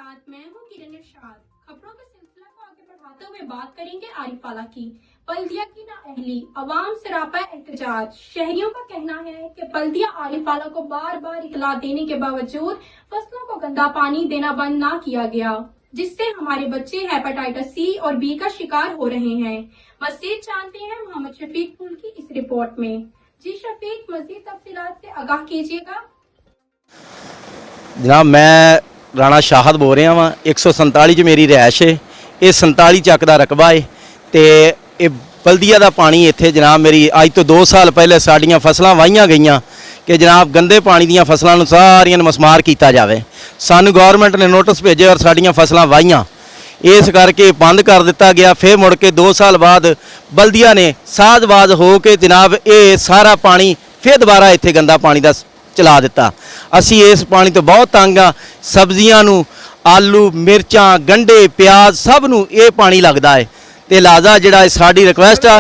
साथ मैं हूं किरण इरशाद। खबरों के सिलसिला को आगे बढ़ाते हुए बात करेंगे आरिफाला की। बल्दिया की नाअहली, अवाम सरापा एहतजाज। शहरियों का कहना है कि बल्दिया आरिफाला को बार बार इतला देने के बावजूद फसलों को गंदा पानी देना बंद न किया गया, जिससे हमारे बच्चे हेपेटाइटिस सी और बी का शिकार हो रहे हैं। मजीद जानते हैं मोहम्मद शफीक पुल की इस रिपोर्ट में। जी शफीक, मजीद तफसीलात से आगाह कीजिएगा। जनाब, मैं राणा शाहद बोल रहा वा। 147 च मेरी रिहायश है। ये 47 ਚੱਕ ਦਾ रकबा है तो ये बल्दिया का पानी इत्थे जनाब मेरी अज तो 2 साल पहले साड़ियाँ फसलां वाहियां गईयां कि जनाब गंदे पानी दीयां फसलां नूं सारियां मसमार किया जाए। सानू गौरमेंट ने नोटिस भेजे और साड़ियाँ फसलां वाहियां, इस करके बंद कर दिता गया। फिर मुड़ के 2 साल बाद बल्दिया ने साधबाज हो के जनाब ये सारा पानी फिर दोबारा इत्थे गंदा पानी का चला दिता। असी इस पानी तो बहुत तंग आ। सब्जियां नूं, आलू, मिर्चां, गंढे, प्याज सब नूं ये पानी लगता है। तो लिहाजा जिहड़ा साडी रिक्वेस्ट आ,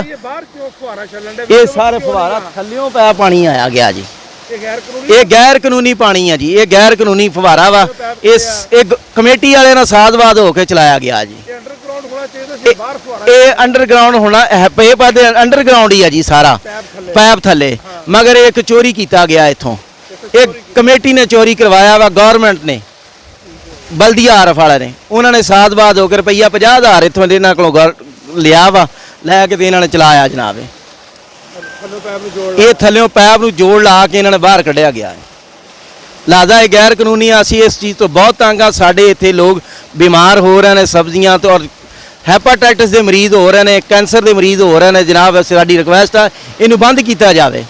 ये सारे फुहारा थल्लियों पै पानी आया गया जी। ये गैर कानूनी पानी है जी, ये गैर कानूनी फुहारा वा। इस एक कमेटी वाले नाल साधबाज होकर चलाया गया जी। ये अंडरग्राउंड होना है, अंडरग्राउंड ही है जी सारा पैप थले, मगर एक चोरी किया गया इथों। एक कमेटी ने चोरी करवाया वा, गौरमेंट ने, बल्दिया आरिफाला ने। उन्होंने साधबाज होकर रुपया 50,000 इतों इन्होंने को लिया वा, लैके इन्होंने चलाया जनाब। ये थल्यों पैप नूं जोड़ ला के इन्होंने बाहर कढ़िया गया है। लिहाजा ये गैर कानूनी। असी इस चीज़ तो बहुत तंग आ। साडे इत्थे लोग बीमार हो रहे हैं सब्जियां तो, और हैपेटाइटिस के मरीज हो रहे हैं, कैंसर के मरीज हो रहे हैं जनाब। साडी रिक्वेस्ट है इनू बंद किया जाए।